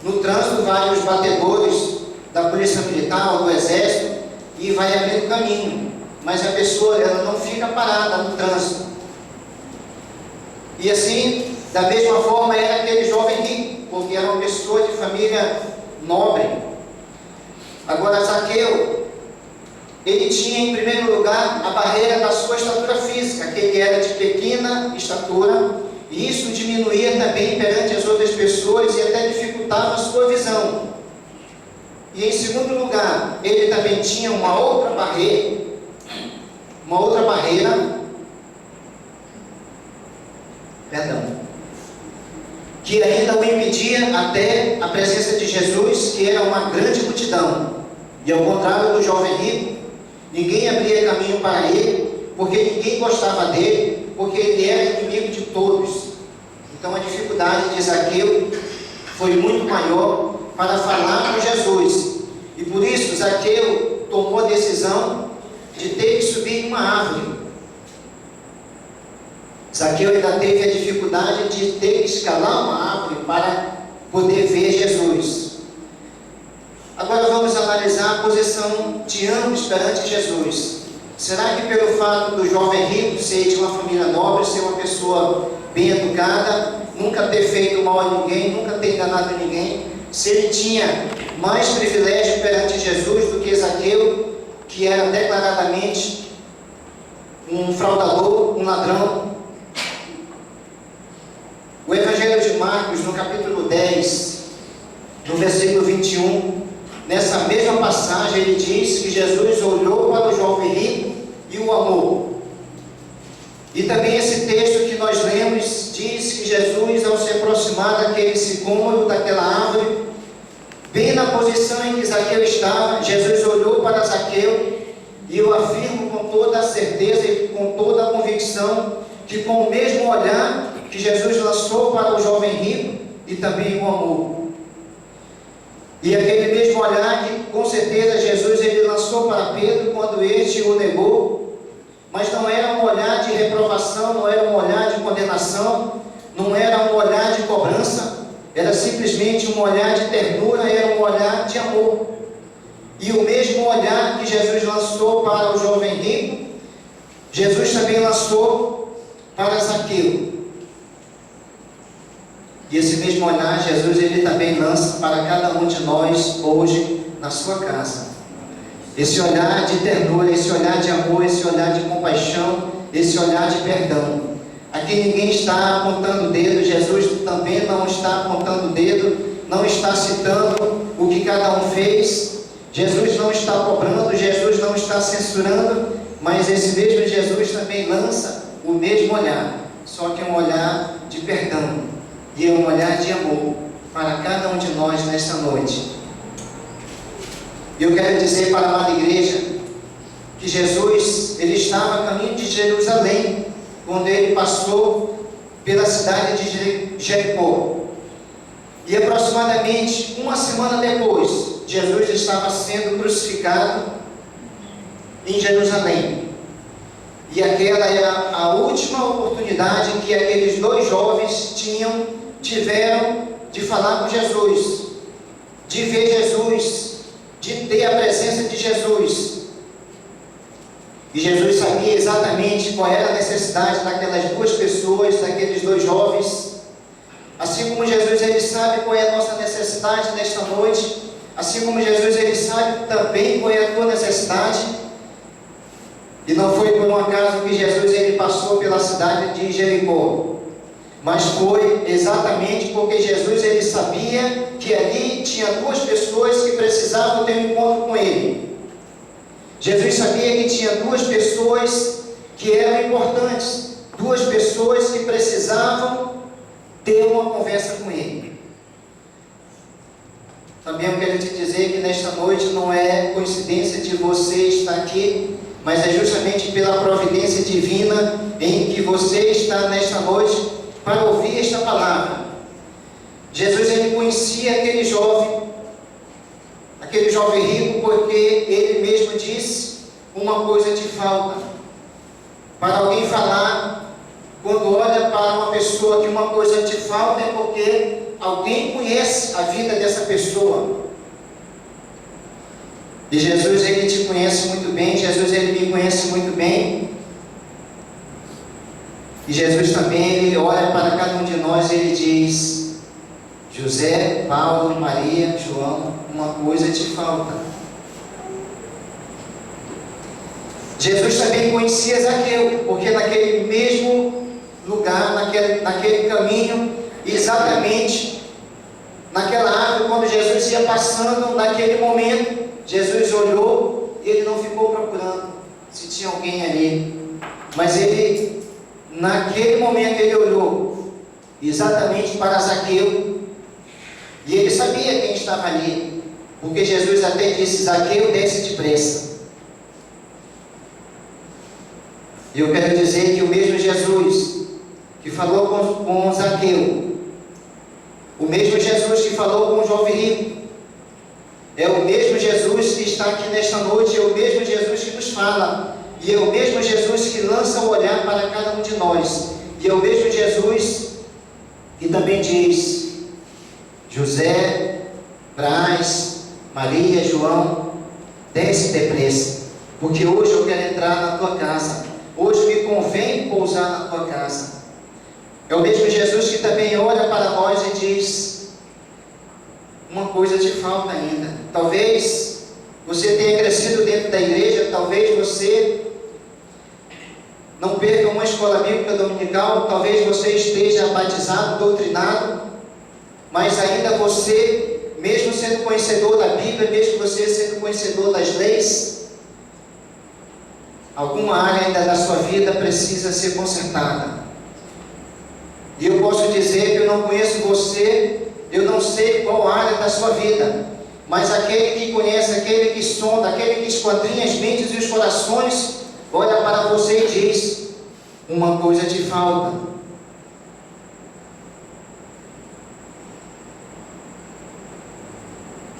No trânsito vai os batedores da polícia militar ou do exército e vai abrindo caminho, mas a pessoa ela não fica parada no trânsito. E assim, da mesma forma era aquele jovem rico, porque era uma pessoa de família nobre. Agora Zaqueu, ele tinha em primeiro lugar a barreira da sua estatura física, que ele era de pequena estatura, e isso diminuía também perante as outras pessoas e até dificultava a sua visão. E em segundo lugar, ele também tinha uma outra barreira, que ainda o impedia até a presença de Jesus, que era uma grande multidão. E ao contrário do jovem rico, ninguém abria caminho para ele, porque ninguém gostava dele, porque ele era inimigo de todos. Então a dificuldade de Zaqueu foi muito maior para falar com Jesus. E por isso Zaqueu tomou a decisão de ter que subir em uma árvore. Zaqueu ainda teve a dificuldade de ter que escalar uma árvore para poder ver Jesus. Agora vamos analisar a posição de ambos perante Jesus. Será que pelo fato do jovem rico ser de uma família nobre, ser uma pessoa bem educada, nunca ter feito mal a ninguém, nunca ter enganado ninguém, se ele tinha mais privilégio perante Jesus do que Zaqueu, que era declaradamente um fraudador, um ladrão. O Evangelho de Marcos, no capítulo 10, no versículo 21, nessa mesma passagem, ele diz que Jesus olhou para o jovem rico e o amou. E também esse texto que nós lemos diz que Jesus, ao se aproximar daquele sicômoro, daquela árvore, bem na posição em que Zaqueu estava, Jesus olhou para Zaqueu, e eu afirmo com toda a certeza e com toda a convicção que com o mesmo olhar que Jesus lançou para o jovem rico, e também o amou. E aquele mesmo olhar que com certeza Jesus ele lançou para Pedro quando este o negou, mas não era um olhar de reprovação, não era um olhar de condenação, não era um olhar de cobrança, era simplesmente um olhar de ternura, era um olhar de amor. E o mesmo olhar que Jesus lançou para o jovem rico, Jesus também lançou para Zaqueu. E esse mesmo olhar, Jesus ele também lança para cada um de nós hoje na sua casa. Esse olhar de ternura, esse olhar de amor, esse olhar de compaixão, esse olhar de perdão. Aqui ninguém está apontando o dedo, Jesus também não está apontando o dedo, não está citando o que cada um fez, Jesus não está cobrando, Jesus não está censurando, mas esse mesmo Jesus também lança o mesmo olhar, só que é um olhar de perdão, e é um olhar de amor para cada um de nós nesta noite. E eu quero dizer para a amada igreja que Jesus, ele estava a caminho de Jerusalém, quando ele passou pela cidade de Jericó. E aproximadamente uma semana depois, Jesus estava sendo crucificado em Jerusalém. E aquela era a última oportunidade que aqueles dois jovens tiveram de falar com Jesus, de ver Jesus, de ter a presença de Jesus. E Jesus sabia exatamente qual era a necessidade daquelas duas pessoas, daqueles dois jovens. Assim como Jesus ele sabe qual é a nossa necessidade nesta noite, assim como Jesus ele sabe também qual é a tua necessidade. E não foi por um acaso que Jesus ele passou pela cidade de Jericó, mas foi exatamente porque Jesus ele sabia que ali tinha duas pessoas que precisavam ter um encontro com ele. Jesus sabia que tinha duas pessoas que eram importantes, duas pessoas que precisavam ter uma conversa com ele. Também eu quero te dizer que nesta noite não é coincidência de você estar aqui, mas é justamente pela providência divina em que você está nesta noite para ouvir esta palavra. Jesus ele conhecia aquele jovem rico, porque ele mesmo disse: uma coisa te falta. Para alguém falar, quando olha para uma pessoa que uma coisa te falta, é porque alguém conhece a vida dessa pessoa. E Jesus ele te conhece muito bem, Jesus ele me conhece muito bem. E Jesus também ele olha para cada um de nós e ele diz: José, Paulo, Maria, João, uma coisa te falta. Jesus também conhecia Zaqueu, porque naquele mesmo lugar, naquele caminho, exatamente naquela árvore, quando Jesus ia passando, naquele momento, Jesus olhou e ele não ficou procurando se tinha alguém ali, mas ele, naquele momento, ele olhou exatamente para Zaqueu, e ele sabia quem estava ali, porque Jesus até disse: Zaqueu, desce depressa. E eu quero dizer que o mesmo Jesus que falou com Zaqueu, o mesmo Jesus que falou com o jovem rico, é o mesmo Jesus que está aqui nesta noite, é o mesmo Jesus que nos fala, e é o mesmo Jesus que lança o olhar para cada um de nós, e é o mesmo Jesus que também diz: José, Brás, Maria, João, desce depressa, porque hoje eu quero entrar na tua casa, hoje me convém pousar na tua casa. É o mesmo Jesus que também olha para nós e diz: uma coisa te falta ainda. Talvez você tenha crescido dentro da igreja, talvez você não perca uma escola bíblica dominical. Talvez você esteja batizado, doutrinado, mas ainda você, mesmo sendo conhecedor da Bíblia, mesmo você sendo conhecedor das leis, alguma área ainda da sua vida precisa ser consertada. E eu posso dizer que eu não conheço você, eu não sei qual área da sua vida, mas aquele que conhece, aquele que sonda, aquele que esquadrinha as mentes e os corações, olha para você e diz: uma coisa te falta.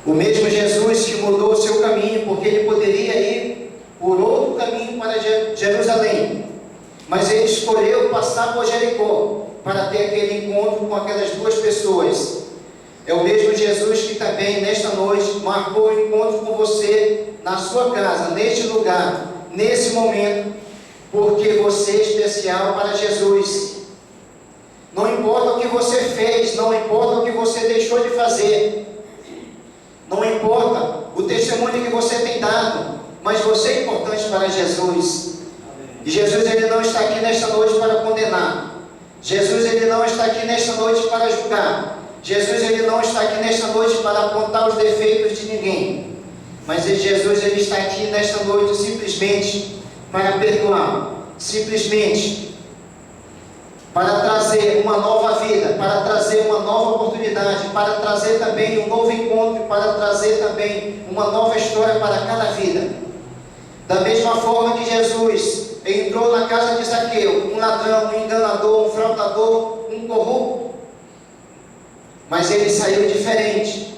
O mesmo Jesus que mudou o seu caminho, porque ele poderia ir por outro caminho para Jerusalém, mas ele escolheu passar por Jericó para ter aquele encontro com aquelas duas pessoas. É o mesmo Jesus que também nesta noite marcou o encontro com você na sua casa, neste lugar, nesse momento, porque você é especial para Jesus. Não importa o que você fez, não importa o que você deixou de fazer, não importa o testemunho que você tem dado, mas você é importante para Jesus. E Jesus, ele não está aqui nesta noite para condenar. Jesus, ele não está aqui nesta noite para julgar. Jesus, ele não está aqui nesta noite para apontar os defeitos de ninguém. Mas Jesus, ele está aqui nesta noite simplesmente para perdoar, simplesmente para trazer uma nova vida, para trazer uma nova oportunidade, para trazer também um novo encontro, para trazer também uma nova história para cada vida. Da mesma forma que Jesus entrou na casa de Zaqueu, um ladrão, um enganador, um fraudador, um corrupto, mas ele saiu diferente.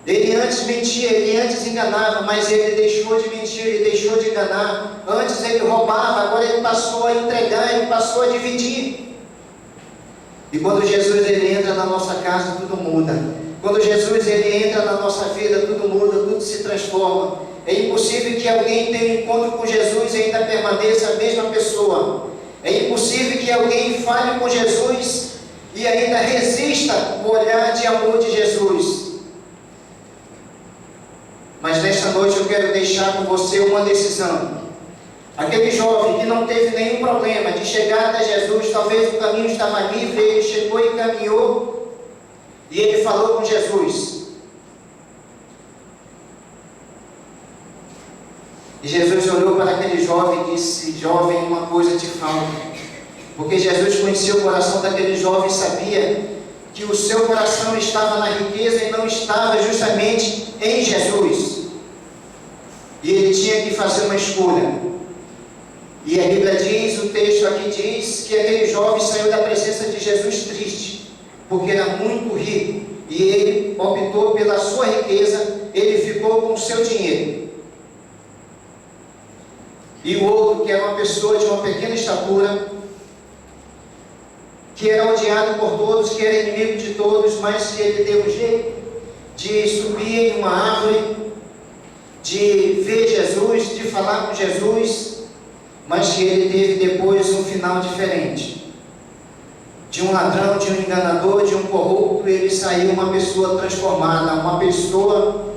Ele antes mentia, ele antes enganava, mas ele deixou de mentir, ele deixou de enganar. Antes ele roubava, agora ele passou a entregar, ele passou a dividir. E quando Jesus ele entra na nossa casa, tudo muda. Quando Jesus ele entra na nossa vida, tudo muda, tudo se transforma. É impossível que alguém tenha um encontro com Jesus e ainda permaneça a mesma pessoa. É impossível que alguém fale com Jesus e ainda resista o olhar de amor de Jesus. Mas nesta noite eu quero deixar com você uma decisão. Aquele jovem que não teve nenhum problema de chegar até Jesus, talvez o caminho estava livre, ele chegou e caminhou, e ele falou com Jesus. E Jesus olhou para aquele jovem e disse: jovem, uma coisa te falta. Porque Jesus conhecia o coração daquele jovem e sabia que o seu coração estava na riqueza e não estava justamente em Jesus. E ele tinha que fazer uma escolha. E a Bíblia diz, o texto aqui diz, que aquele jovem saiu da presença de Jesus triste, porque era muito rico. E ele optou pela sua riqueza, ele ficou com o seu dinheiro. E o outro, que era uma pessoa de uma pequena estatura, que era odiado por todos, que era inimigo de todos, mas que ele deu um jeito de subir em uma árvore, de ver Jesus, de falar com Jesus, mas que ele teve depois um final diferente. De um ladrão, de um enganador, de um corrupto, ele saiu uma pessoa transformada, uma pessoa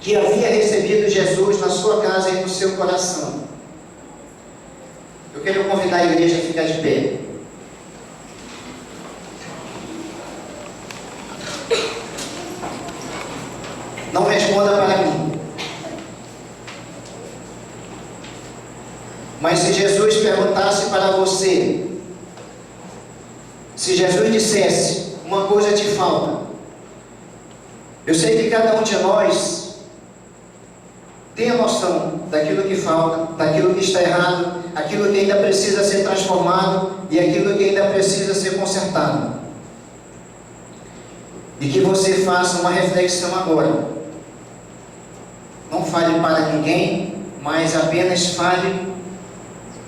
que havia recebido Jesus na sua casa e no seu coração. Eu quero convidar a igreja a ficar de pé. Não responda para mim. Mas se Jesus perguntasse para você, se Jesus dissesse, uma coisa te falta. Eu sei que cada um de nós tem a noção daquilo que falta, daquilo que está errado, aquilo que ainda precisa ser transformado e aquilo que ainda precisa ser consertado. E que você faça uma reflexão agora. Não fale para ninguém, mas apenas fale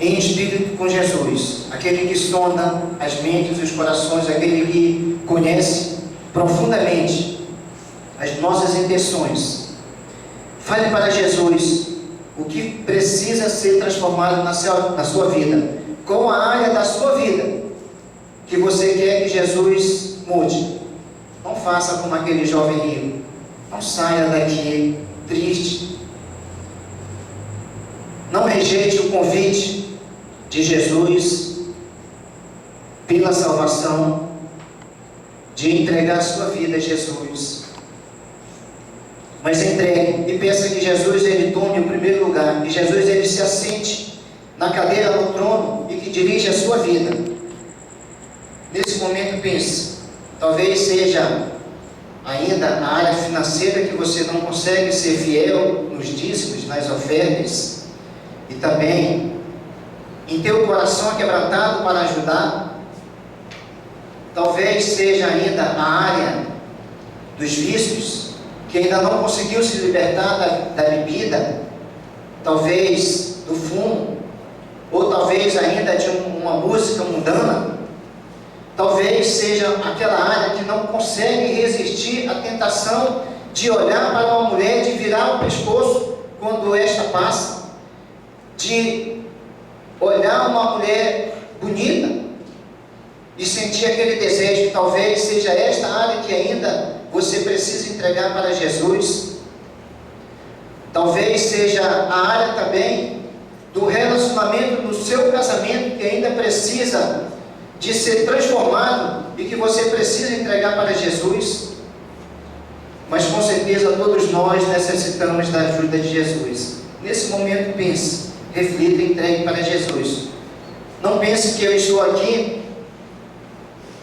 em espírito com Jesus, aquele que sonda as mentes e os corações, aquele que conhece profundamente as nossas intenções. Fale para Jesus o que precisa ser transformado na sua vida. Qual a área da sua vida que você quer que Jesus mude? Não faça como aquele jovem rico. Não saia daqui triste. Não rejeite o convite. de Jesus pela salvação, de entregar sua vida a Jesus. Mas entregue e pensa que Jesus ele tome o primeiro lugar, que Jesus ele se assente na cadeira do trono e que dirige a sua vida. Nesse momento pense, talvez seja ainda a área financeira que você não consegue ser fiel nos dízimos, nas ofertas, e também em teu coração quebrantado para ajudar. Talvez seja ainda a área dos vícios, que ainda não conseguiu se libertar da bebida, talvez do fumo, ou talvez ainda de uma música mundana. Talvez seja aquela área que não consegue resistir à tentação de olhar para uma mulher, de virar o pescoço quando esta passa, de olhar uma mulher bonita e sentir aquele desejo. Talvez seja esta área que ainda você precisa entregar para Jesus. Talvez seja a área também do relacionamento do seu casamento, que ainda precisa de ser transformado e que você precisa entregar para Jesus. Mas com certeza todos nós necessitamos da ajuda de Jesus. Nesse momento pense, reflita e entregue para Jesus. Não pense que eu estou aqui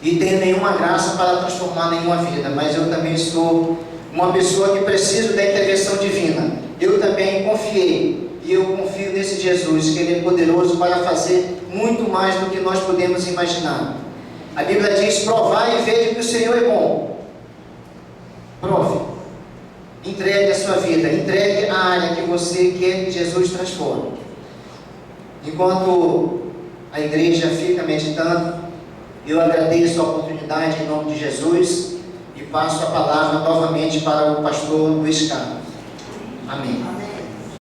e tenho nenhuma graça para transformar nenhuma vida, mas eu também sou uma pessoa que preciso da intervenção divina. Eu também confiei e eu confio nesse Jesus, que Ele é poderoso para fazer muito mais do que nós podemos imaginar. A Bíblia diz: provai e veja que o Senhor é bom. Prove, entregue a sua vida, entregue a área que você quer que Jesus transforme. Enquanto a igreja fica meditando, eu agradeço a oportunidade em nome de Jesus e passo a palavra novamente para o pastor Luiz Carlos. Amém.